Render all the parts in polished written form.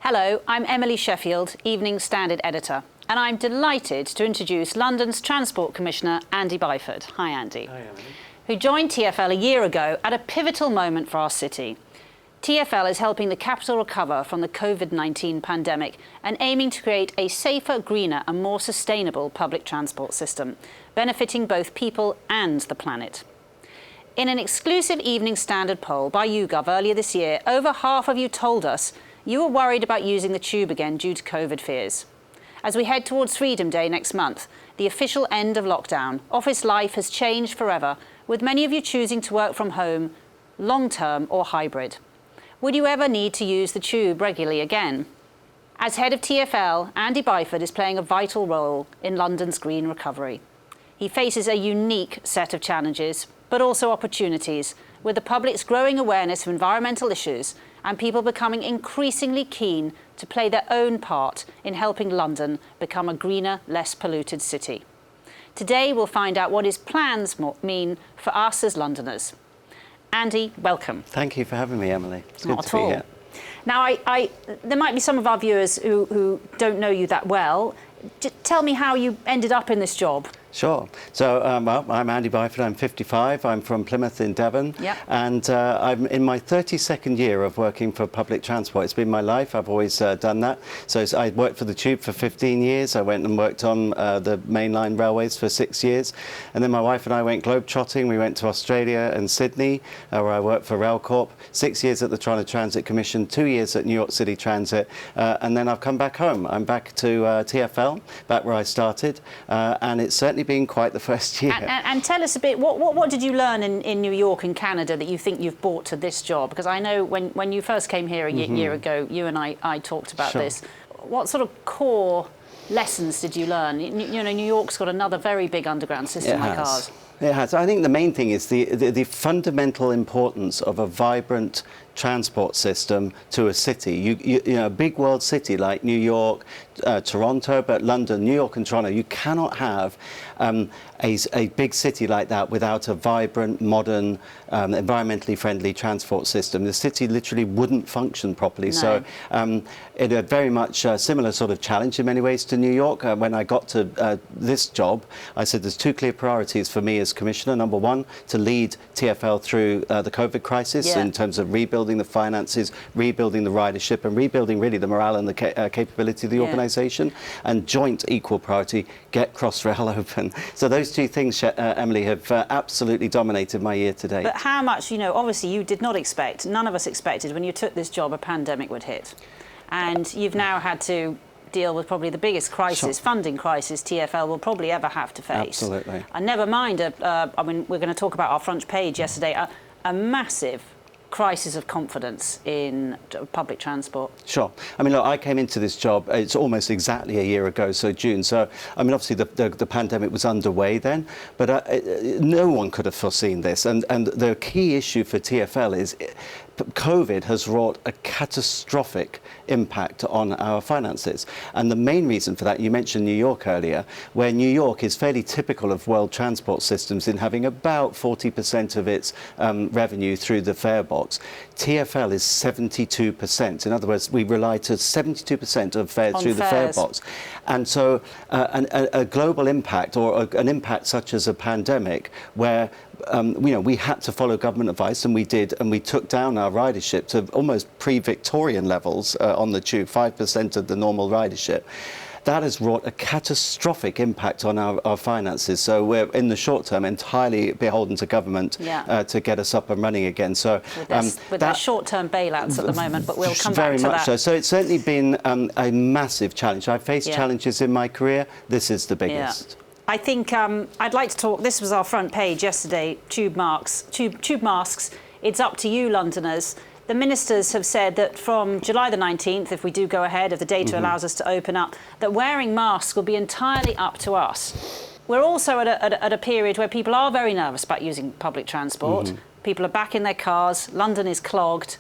Hello, I'm Emily Sheffield, Evening Standard Editor, and I'm delighted to introduce London's Transport Commissioner, Andy Byford. Hi, Andy. Hi, Emily. Who joined TfL a year ago at a pivotal moment for our city. TfL is helping the capital recover from the COVID-19 pandemic and aiming to create a safer, greener and more sustainable public transport system, benefiting both people and the planet. In an exclusive Evening Standard poll by YouGov earlier this year, over half of you told us you were worried about using the tube again due to COVID fears. As we head towards Freedom Day next month, the official end of lockdown, office life has changed forever, with many of you choosing to work from home, long-term or hybrid. Would you ever need to use the tube regularly again? As head of TfL, Andy Byford is playing a vital role in London's green recovery. He faces a unique set of challenges, but also opportunities, with the public's growing awareness of environmental issues and people becoming increasingly keen to play their own part in helping London become a greener, less polluted city. Today, we'll find out what his plans mean for us as Londoners. Andy, welcome. Thank you for having me, Emily. It's Not good at to be all. here. Now, there might be some of our viewers who don't know you that well. Tell me how you ended up in this job. Sure. So, well, I'm Andy Byford, I'm 55, I'm from Plymouth in Devon, Yep. and I'm in my 32nd year of working for public transport. It's been my life, I've always done that. So I worked for the Tube for 15 years, I went and worked on the mainline railways for 6 years, and then my wife and I went globe-trotting. We went to Australia and Sydney, where I worked for Railcorp, 6 years at the Toronto Transit Commission, 2 years at New York City Transit, and then I've come back home. I'm back to TfL, back where I started, and it's certainly been quite the first year. And tell us a bit, what did you learn in New York and Canada that you think you've brought to this job? Because I know when you first came here a year ago, you and I talked about Sure. this. What sort of core lessons did you learn? You know, New York's got another very big underground system like ours. It has. I think the main thing is the fundamental importance of a vibrant transport system to a city. You know, a big world city like New York, Toronto, but London, New York and Toronto, you cannot have a big city like that without a vibrant, modern, environmentally friendly transport system. The city literally wouldn't function properly. No. So it a very much similar sort of challenge in many ways to New York. When I got to this job, I said there's two clear priorities for me as Commissioner. Number one, to lead TfL through the COVID crisis in terms of rebuilding the finances, rebuilding the ridership and rebuilding really the morale and the capability of the organisation. And joint equal priority, get Crossrail open. So those two things, Emily, have absolutely dominated my year to date. But how much, you know, obviously you did not expect, none of us expected when you took this job a pandemic would hit. And you've now had to deal with probably the biggest crisis, funding crisis TfL will probably ever have to face. Absolutely. And never mind, I mean, we're going to talk about our front page yesterday, a massive crisis of confidence in public transport. Sure. I mean, look, I came into this job, it's almost exactly a year ago, so June. So, I mean, obviously the pandemic was underway then, but no one could have foreseen this. And the key issue for TfL is COVID has wrought a catastrophic impact on our finances. And the main reason for that, you mentioned New York earlier, where New York is fairly typical of world transport systems in having about 40% of its revenue through the fare box. TfL is 72%. In other words, we rely to 72% of fare through the fare box. And so a global impact or an impact such as a pandemic where you know, we had to follow government advice, and we did, and we took down our ridership to almost pre-Victorian levels on the tube, 5% of the normal ridership. That has wrought a catastrophic impact on our finances. So we're, in the short term, entirely beholden to government to get us up and running again. So with their short-term bailouts at the moment, but we'll come back to that. Very much so. So it's certainly been a massive challenge. I've faced challenges in my career. This is the biggest. I think I'd like to talk, this was our front page yesterday, tube masks. It's up to you, Londoners. The ministers have said that from July the 19th, if we do go ahead, if the data allows us to open up, that wearing masks will be entirely up to us. We're also at a period where people are very nervous about using public transport. People are back in their cars, London is clogged.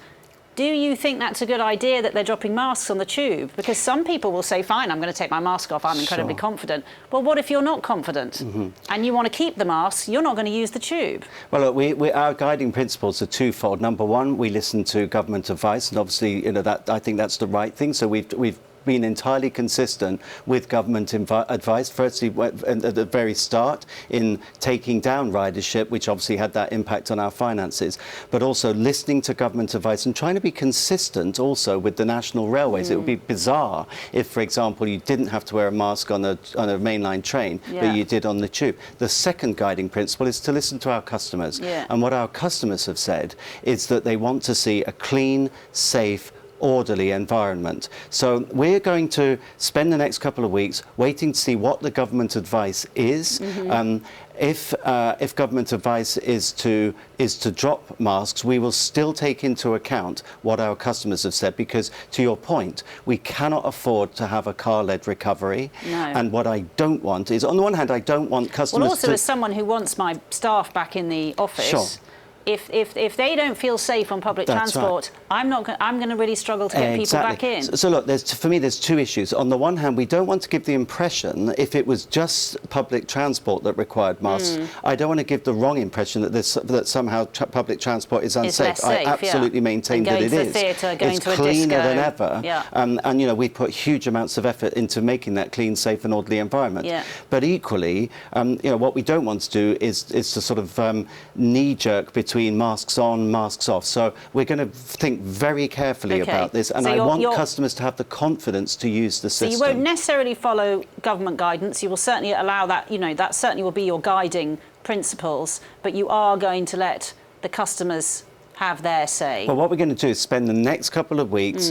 Do you think that's a good idea that they're dropping masks on the tube? Because some people will say, fine, I'm going to take my mask off, I'm incredibly confident. Well, what if you're not confident and you want to keep the mask, you're not going to use the tube? Well, look, our guiding principles are twofold. Number one, we listen to government advice, and obviously, that I think that's the right thing. So we've been entirely consistent with government advice. Firstly, at the very start, in taking down ridership, which obviously had that impact on our finances, but also listening to government advice and trying to be consistent also with the national railways. It would be bizarre if, for example, you didn't have to wear a mask on a mainline train, but you did on the tube. The second guiding principle is to listen to our customers. And what our customers have said is that they want to see a clean, safe, orderly environment. So we're going to spend the next couple of weeks waiting to see what the government advice is. If government advice is to drop masks, we will still take into account what our customers have said, because to your point, we cannot afford to have a car-led recovery. No. And what I don't want is, on the one hand, I don't want customers Well, also as someone who wants my staff back in the office, if they don't feel safe on public transport, I'm going to really struggle to get people back in. So look, for me, there's two issues. On the one hand, we don't want to give the impression, if it was just public transport that required masks, I don't want to give the wrong impression that somehow public transport is unsafe. I absolutely maintain that it is. It's cleaner than ever. And we put huge amounts of effort into making that clean, safe and orderly environment. But equally, what we don't want to do is to sort of knee-jerk between masks on, masks off. So we're going to think very carefully about this, and I want customers to have the confidence to use the system. So you won't necessarily follow government guidance. You will certainly allow that, that certainly will be your guiding principles, but you are going to let the customers have their say. Well, what we're going to do is spend the next couple of weeks,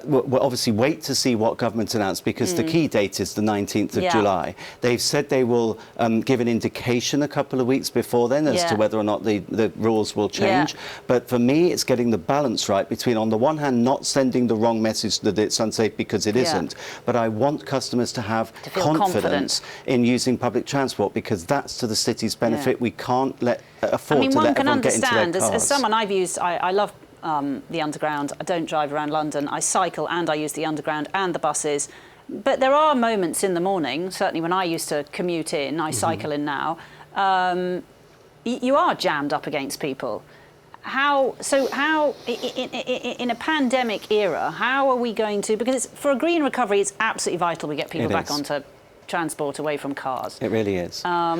we'll obviously wait to see what government announced, because the key date is the 19th of July. They've said they will give an indication a couple of weeks before then as to whether or not the rules will change. But for me, it's getting the balance right between, on the one hand, not sending the wrong message that it's unsafe, because it isn't, but I want customers to have confidence in using public transport, because that's to the city's benefit. We can't afford to let everyone get into their cars. One can understand, as someone I've used, I love the Underground. I don't drive around London. I cycle and I use the Underground and the buses. But there are moments in the morning, certainly when I used to commute in, I cycle in now, you are jammed up against people. How, in a pandemic era, how are we going to, because for a green recovery, it's absolutely vital we get people back onto transport away from cars. It really is. How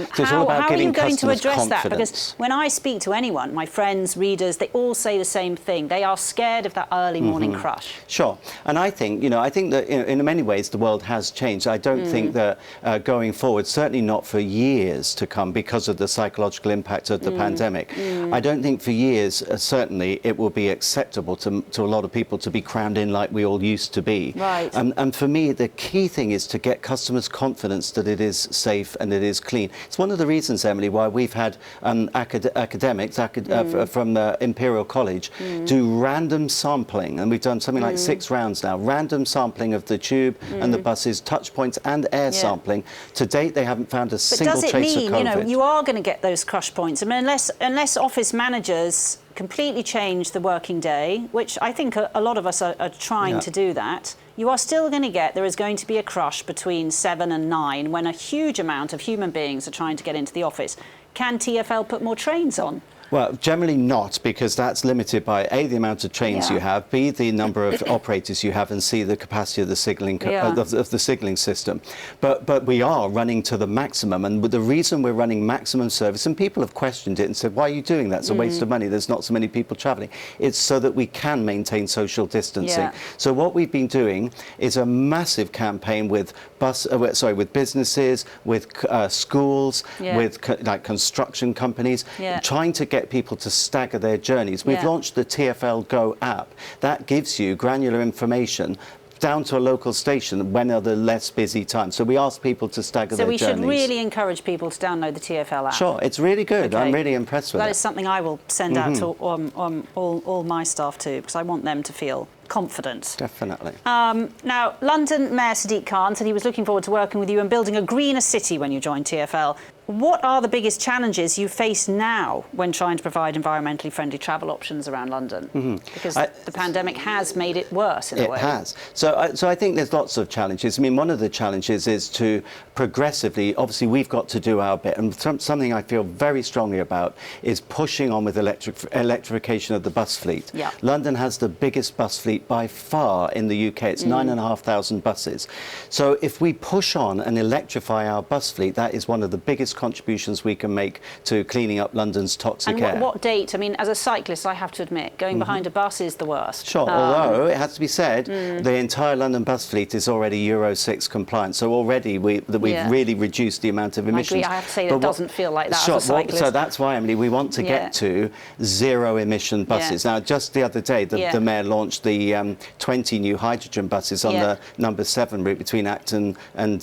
are you going to address that? Because when I speak to anyone, my friends, readers, they all say the same thing. They are scared of that early morning crush. Sure. And I think, that in many ways the world has changed. I don't think that going forward, certainly not for years to come, because of the psychological impact of the pandemic, I don't think for years, certainly, it will be acceptable to a lot of people to be crammed in like we all used to be. Right. And for me, the key thing is to get customers confidence that it is safe and it is clean. It's one of the reasons, Emily, why we've had academics from the Imperial College do random sampling, and we've done something like 6 rounds now, random sampling of the tube and the buses, touch points and air sampling. To date, they haven't found a single trace of COVID. But does it mean, you are going to get those crush points? I mean, unless office managers completely change the working day, which I think a lot of us are trying to do that, you are still going to there is going to be a crush between 7 and 9 when a huge amount of human beings are trying to get into the office. Can TfL put more trains on? Well, generally not, because that's limited by A, the amount of trains you have, B, the number of operators you have, and C, the capacity of the signalling of the signalling system. But we are running to the maximum, and the reason we're running maximum service, and people have questioned it and said, why are you doing that? It's a waste of money. There's not so many people travelling. It's so that we can maintain social distancing. So what we've been doing is a massive campaign with with businesses, with schools, with construction companies, trying to get people to stagger their journeys. We've launched the TfL Go app. That gives you granular information down to a local station when are the less busy times. So we ask people to stagger their journeys. So we should really encourage people to download the TfL app. Sure, it's really good. I'm really impressed with it. That is something I will send out to all my staff too, because I want them to feel confident. Definitely. Now, London Mayor Sadiq Khan said he was looking forward to working with you and building a greener city when you joined TfL. What are the biggest challenges you face now when trying to provide environmentally friendly travel options around London? Because the pandemic has made it worse in a way. It has. So I think there's lots of challenges. I mean, one of the challenges is to progressively, obviously we've got to do our bit, and something I feel very strongly about is pushing on with electrification of the bus fleet. Yeah. London has the biggest bus fleet by far in the UK. It's 9,500 buses. So if we push on and electrify our bus fleet, that is one of the biggest contributions we can make to cleaning up London's toxic air. And what date? I mean, as a cyclist, I have to admit, going behind a bus is the worst. Sure, although it has to be said, the entire London bus fleet is already Euro 6 compliant, so already we've really reduced the amount of emissions. I agree. I have to say that doesn't feel like that as a cyclist. So that's why, Emily, we want to get to zero-emission buses. Now, just the other day, the Mayor launched the 20 new hydrogen buses on the number 7 route between Acton and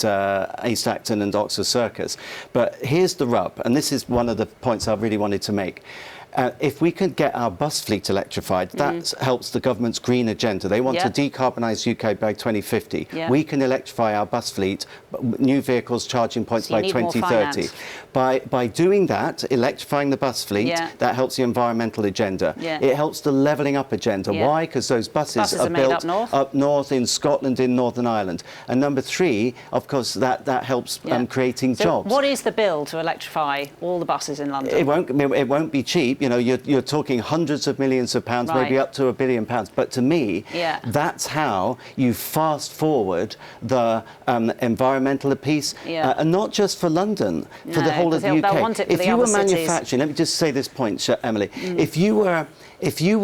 East Acton and Oxford Circus. But here's the rub, and this is one of the points I really wanted to make. If we can get our bus fleet electrified, that helps the government's green agenda. They want to decarbonise UK by 2050. We can electrify our bus fleet, new vehicles, charging points by 2030. By doing that, electrifying the bus fleet, that helps the environmental agenda. It helps the levelling up agenda. Why? Because those buses are built up north in Scotland, in Northern Ireland. And number 3, of course, that helps creating jobs. What is the bill to electrify all the buses in London? It won't be cheap. You know, you're talking hundreds of millions of pounds, maybe up to £1 billion. But to me, that's how you fast forward the environmental piece, and not just for London, for the whole of the UK. Want it for if you were manufacturing, cities. let me just say this point, Emily. If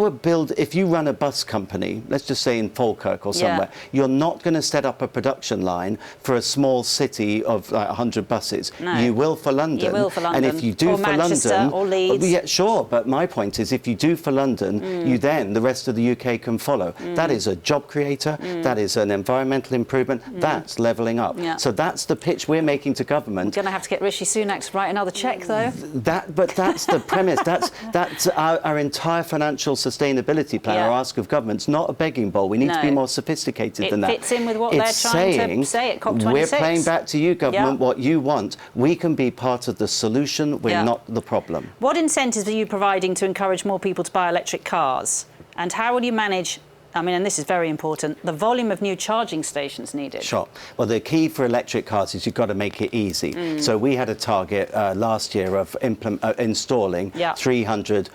you run a bus company, let's just say in Falkirk or somewhere, you're not going to set up a production line for a small city of like 100 buses. No. You will for London. You will for London. And if you do or for Manchester, London, or Leeds. yeah, sure. But my point is, if you do for London, you then the rest of the UK can follow. That is a job creator. That is an environmental improvement. That's levelling up. So that's the pitch we're making to government. You're going to have to get Rishi Sunak to write another cheque, though. But that's the premise. That's our entire financial sustainability plan, our ask of government's not a begging bowl. We need to be more sophisticated than that. It fits in with what they're trying to say at COP26. We're playing back to you, government, what you want. We can be part of the solution. We're not the problem. What incentives are you providing to encourage more people to buy electric cars? And how will you manage, I mean, and this is very important, the volume of new charging stations needed? Sure. Well, the key for electric cars is you've got to make it easy. So we had a target last year of installing 300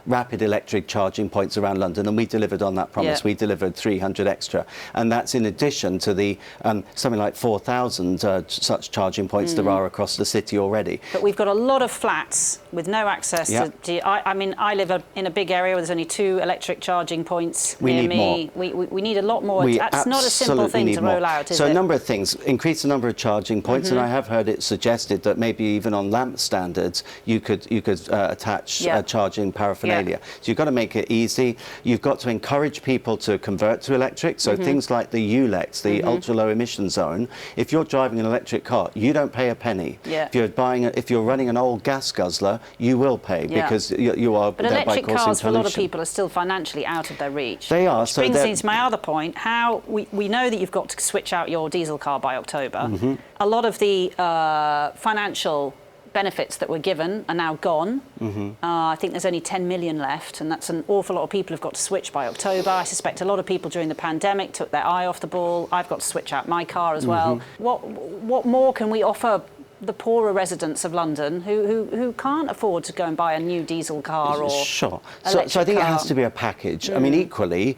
rapid electric charging points around London, and we delivered on that promise. We delivered 300 extra. And that's in addition to the something like 4,000 such charging points there are across the city already. But we've got a lot of flats with no access to... I mean, I live in a big area where there's only 2 electric charging points near me. We need a lot more. That's not a simple thing to roll out, is it? So a number of things. Increase the number of charging points, and I have heard it suggested that maybe even on lamp standards you could attach charging paraphernalia. So you've got to make it easy. You've got to encourage people to convert to electric. So things like the ULEX, the ultra low emission zone. If you're driving an electric car, you don't pay a penny. If you're running an old gas guzzler, you will pay because you are. But electric cars for a lot of people are still financially out of their reach. They are. Which brings me to my other point. How we know that you've got to switch out your diesel car by October. A lot of the financial benefits that were given are now gone. I think there's only 10 million left, and that's an awful lot of people who've got to switch by October. I suspect a lot of people during the pandemic took their eye off the ball. I've got to switch out my car as well. What more can we offer the poorer residents of London who can't afford to go and buy a new diesel car or so I think it has to be a package. I mean, equally,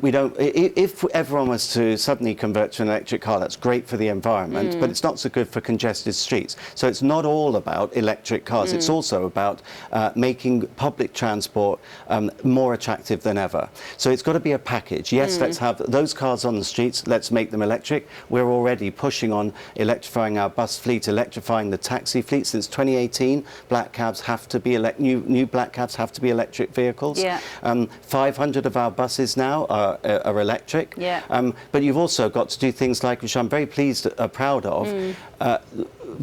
we don't. If everyone was to suddenly convert to an electric car, that's great for the environment, but it's not so good for congested streets. So it's not all about electric cars. It's also about making public transport more attractive than ever. So it's got to be a package. Yes, let's have those cars on the streets. Let's make them electric. We're already pushing on electrifying our bus fleet, electrifying the taxi fleet. Since 2018, black cabs have to be new black cabs have to be electric vehicles. 500 of our buses now are electric. But you've also got to do things like, which I'm very proud of,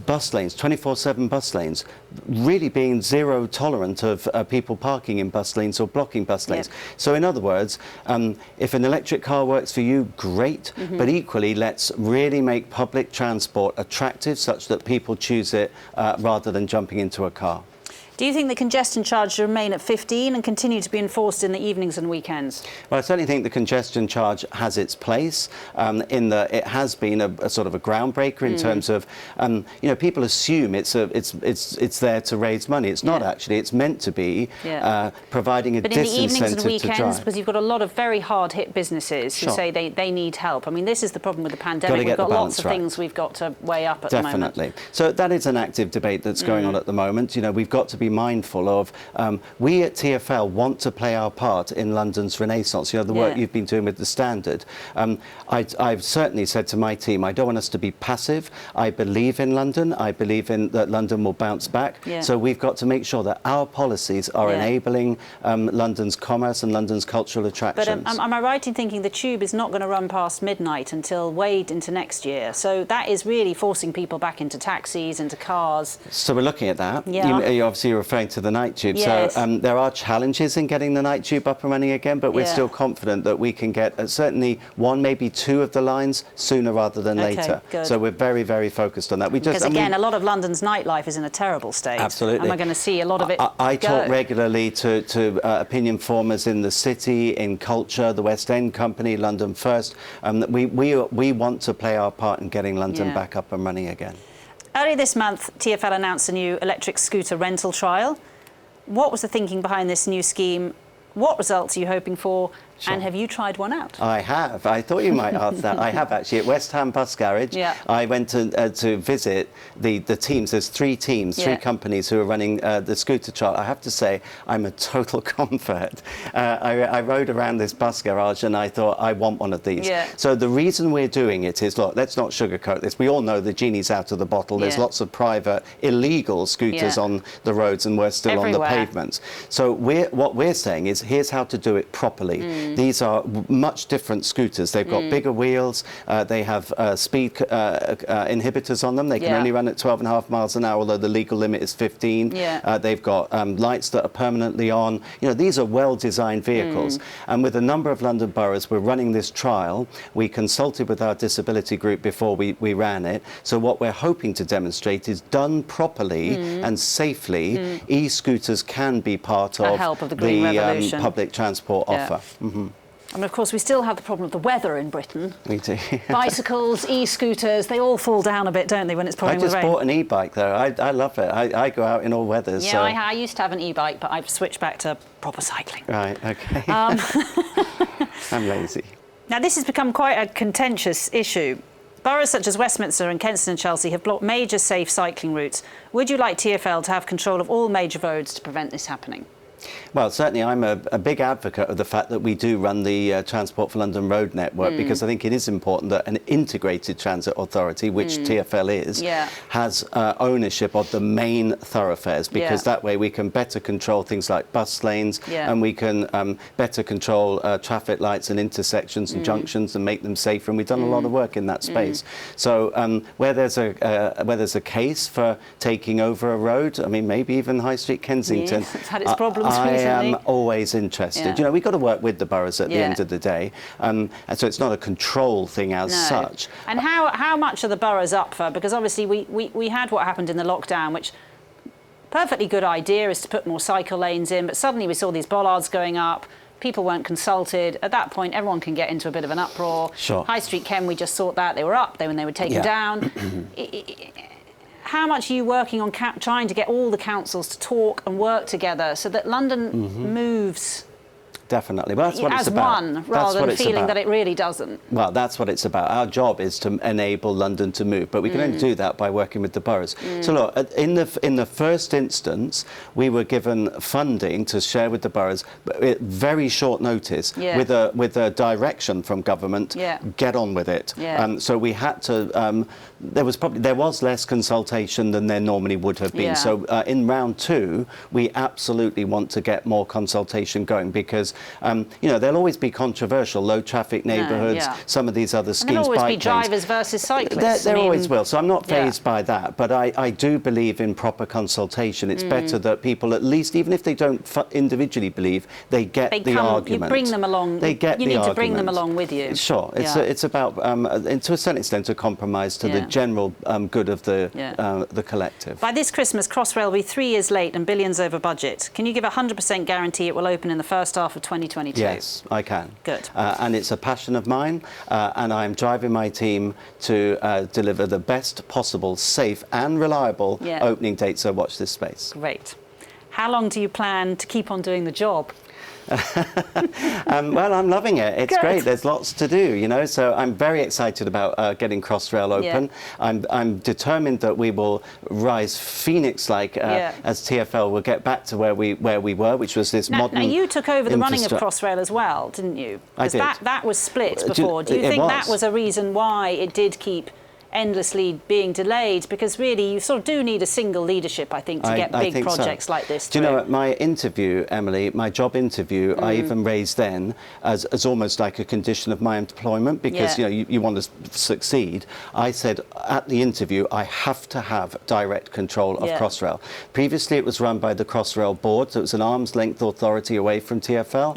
bus lanes, 24/7 bus lanes, really being zero tolerant of people parking in bus lanes or blocking bus lanes. Yep. So in other words, if an electric car works for you, great, but equally let's really make public transport attractive such that people choose it rather than jumping into a car. Do you think the congestion charge should remain at 15 and continue to be enforced in the evenings and weekends? Well, I certainly think the congestion charge has its place. In that it has been a sort of a groundbreaker in terms of, people assume it's there to raise money. It's not actually. It's meant to be providing a disincentive to drive. But in the evenings and weekends, because you've got a lot of very hard-hit businesses who say they need help. I mean, this is the problem with the pandemic. We've got lots of things we've got to weigh up at the moment. Definitely. So that is an active debate that's going on at the moment. We've got to be mindful of, we at TfL want to play our part in London's renaissance, the work you've been doing with the Standard. I've certainly said to my team, I don't want us to be passive. I believe in London. I believe in that London will bounce back. So we've got to make sure that our policies are enabling London's commerce and London's cultural attractions. But am I right in thinking the tube is not going to run past midnight until way into next year? So that is really forcing people back into taxis, into cars. So we're looking at that. Yeah. You're referring to the night tube. Yes. So there are challenges in getting the night tube up and running again, but we're still confident that we can get certainly one, maybe two of the lines sooner rather than later. Good. So we're very, very focused on that. Because again, a lot of London's nightlife is in a terrible state. Absolutely. And we're going to see a lot of it I talk regularly to opinion formers in the city, in culture, the West End Company, London First. We want to play our part in getting London back up and running again. Earlier this month, TfL announced a new electric scooter rental trial. What was the thinking behind this new scheme? What results are you hoping for? Sure. And have you tried one out? I have. I thought you might ask that. I have actually. At West Ham Bus Garage, I went to visit the teams. There's three teams, three companies who are running the scooter trial. I have to say, I'm a total convert. I rode around this bus garage and I thought, I want one of these. So the reason we're doing it is, look, let's not sugarcoat this. We all know the genie's out of the bottle. There's lots of private, illegal scooters on the roads and we're still on the pavements. So what we're saying is, here's how to do it properly. These are much different scooters. They've got bigger wheels. They have speed inhibitors on them. They can only run at 12.5 miles an hour, although the legal limit is 15. They've got lights that are permanently on. These are well-designed vehicles. And with a number of London boroughs, we're running this trial. We consulted with our disability group before we ran it. So what we're hoping to demonstrate is, done properly and safely, e-scooters can be part of the public transport offer. And of course, we still have the problem of the weather in Britain. We do. Bicycles, e-scooters, they all fall down a bit, don't they, when it's pouring with rain? I just bought an e-bike, though. I love it. I go out in all weathers. Yeah, so. I used to have an e-bike, but I've switched back to proper cycling. Right, OK. I'm lazy. Now, this has become quite a contentious issue. Boroughs such as Westminster and Kensington and Chelsea have blocked major safe cycling routes. Would you like TfL to have control of all major roads to prevent this happening? Well, certainly I'm a big advocate of the fact that we do run the Transport for London road network, because I think it is important that an integrated transit authority, which TfL is, has ownership of the main thoroughfares, because that way we can better control things like bus lanes and we can better control traffic lights and intersections and junctions and make them safer. And we've done a lot of work in that space. So where there's a case for taking over a road, I mean, maybe even High Street Kensington, it's had its problems I recently. am always interested. We've got to work with the boroughs at the end of the day, and so it's not a control thing as such. And how much are the boroughs up for? Because obviously we had what happened in the lockdown, which perfectly good idea is to put more cycle lanes in, but suddenly we saw these bollards going up. People weren't consulted. At that point, everyone can get into a bit of an uproar. High Street Ken, we just thought that they were up when they were taken down. How much are you working on trying to get all the councils to talk and work together so that London moves Definitely. Well, that's what it's about. As one, rather than feeling that it really doesn't. Well, that's what it's about. Our job is to enable London to move, but we can only do that by working with the boroughs. So look, in the first instance, we were given funding to share with the boroughs, at very short notice, with a direction from government. Get on with it. So we had to. There was less consultation than there normally would have been. So in round 2, we absolutely want to get more consultation going, because There'll always be controversial, low traffic neighbourhoods, some of these other schemes. And there'll always be drivers versus cyclists. There always will. So I'm not fazed by that. But I do believe in proper consultation. It's better that people, at least, even if they don't individually believe, they get the argument. You bring them along. They get you the need argument. to bring them along with you. Sure. It's about, and to a certain extent, a compromise to the general good of the collective. By this Christmas, Crossrail will be 3 years late and billions over budget. Can you give a 100% guarantee it will open in the first half of 2022? Yes, I can. Good. And it's a passion of mine, and I'm driving my team to deliver the best possible, safe and reliable opening date, so watch this space. Great. How long do you plan to keep on doing the job? Well, I'm loving it. It's great. There's lots to do, so I'm very excited about getting Crossrail open. I'm determined that we will rise phoenix-like as TfL will get back to where we were, which was this modern. Now you took over the running of Crossrail as well, didn't you? I did. That was split before. Do you think that was a reason why it did keep endlessly being delayed? Because really you sort of do need a single leadership, I think, to get big projects like this through. Do you know, at my interview, Emily, my job interview, I even raised then as almost like a condition of my employment, because you want to succeed. I said at the interview, I have to have direct control of Crossrail. Previously it was run by the Crossrail board, so it was an arm's length authority away from TfL.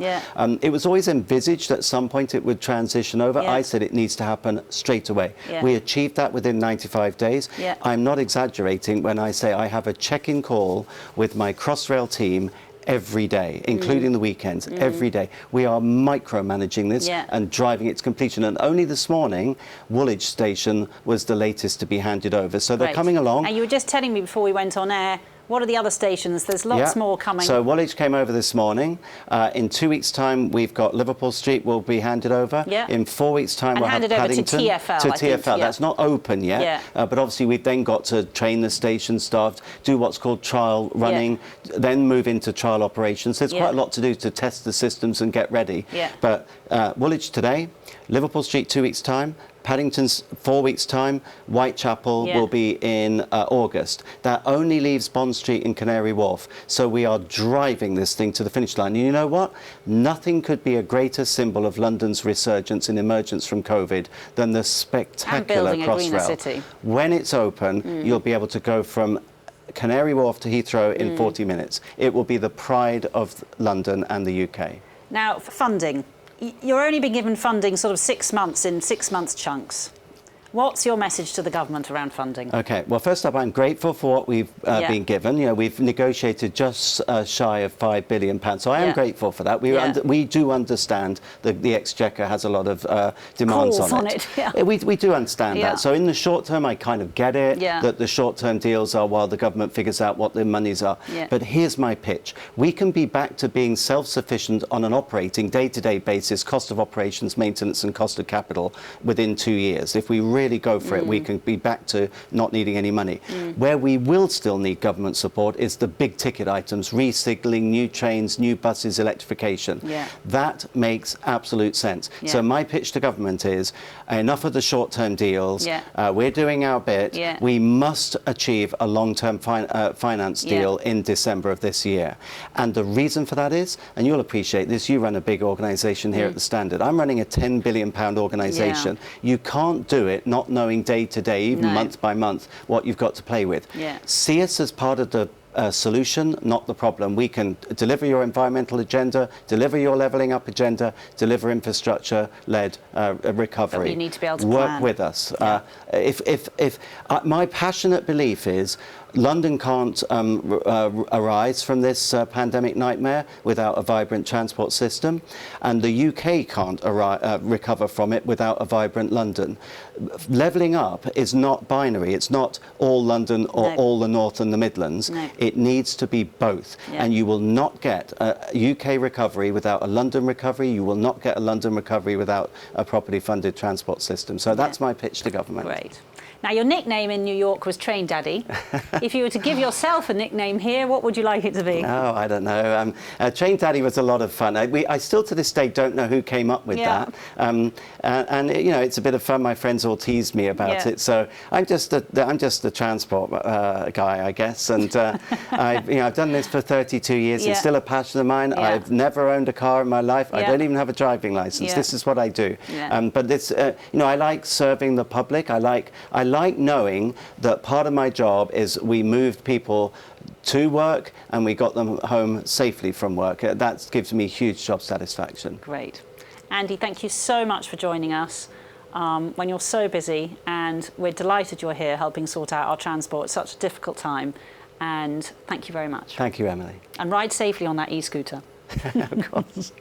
It was always envisaged at some point it would transition over. I said it needs to happen straight away. We achieved that within 95 days. I'm not exaggerating when I say I have a check-in call with my Crossrail team every day, including the weekends, every day. We are micromanaging this and driving it to completion. And only this morning, Woolwich Station was the latest to be handed over. So they're coming along. And you were just telling me before we went on air, what are the other stations? There's lots more coming. So Woolwich came over this morning. In 2 weeks' time, we've got Liverpool Street will be handed over. In 4 weeks' time, we'll have Paddington. Handed over to TfL, To TfL. That's not open yet. But obviously, we've then got to train the station staff, do what's called trial running, then move into trial operations. There's quite a lot to do to test the systems and get ready. But Woolwich today, Liverpool Street 2 weeks' time, Paddington's 4 weeks' time, Whitechapel will be in August. That only leaves Bond Street and Canary Wharf. So we are driving this thing to the finish line. And you know what? Nothing could be a greater symbol of London's resurgence and emergence from COVID than the spectacular Crossrail. When it's open, you'll be able to go from Canary Wharf to Heathrow in 40 minutes. It will be the pride of London and the UK. Now, funding. You're only being given funding sort of 6 months in 6 month chunks. What's your message to the government around funding? OK, well, first up, I'm grateful for what we've been given. We've negotiated just shy of £5 billion. So I am grateful for that. We do understand that the Exchequer has a lot of demands on it. We do understand that. So in the short term, I kind of get it, that the short-term deals are while the government figures out what the monies are. But here's my pitch. We can be back to being self-sufficient on an operating day-to-day basis, cost of operations, maintenance and cost of capital within 2 years. If we really go for it, we can be back to not needing any money. Where we will still need government support is the big ticket items, re-signalling, new trains, new buses, electrification. That makes absolute sense. So my pitch to government is enough of the short-term deals. We're doing our bit. We must achieve a long-term finance deal in December of this year. And the reason for that is, and you'll appreciate this, you run a big organisation here at the Standard. I'm running a £10 billion organisation. You can't do it not knowing day to day, even month by month, what you've got to play with. See us as part of the solution, not the problem. We can deliver your environmental agenda, deliver your levelling up agenda, deliver infrastructure-led recovery. But you need to be able to work with us. My passionate belief is London can't arise from this pandemic nightmare without a vibrant transport system, and the UK can't recover from it without a vibrant London. Levelling up is not binary. It's not all London or all the North and the Midlands. It needs to be both. And you will not get a UK recovery without a London recovery. You will not get a London recovery without a properly funded transport system. So that's my pitch to government. Great. Now, your nickname in New York was Train Daddy. If you were to give yourself a nickname here, what would you like it to be? Oh, I don't know. Train Daddy was a lot of fun. I still to this day don't know who came up with that. And you know, it's a bit of fun. My friends all teased me about it. So I'm just a transport guy, I guess. And I've done this for 32 years. It's still a passion of mine. I've never owned a car in my life. I don't even have a driving license. This is what I do. But this, you know, I like serving the public. I like knowing that part of my job is we moved people to work and we got them home safely from work. That gives me huge job satisfaction. Great. Andy, thank you so much for joining us when you're so busy, and we're delighted you're here helping sort out our transport at such a difficult time. And thank you very much. Thank you, Emily. And ride safely on that e-scooter. Of course.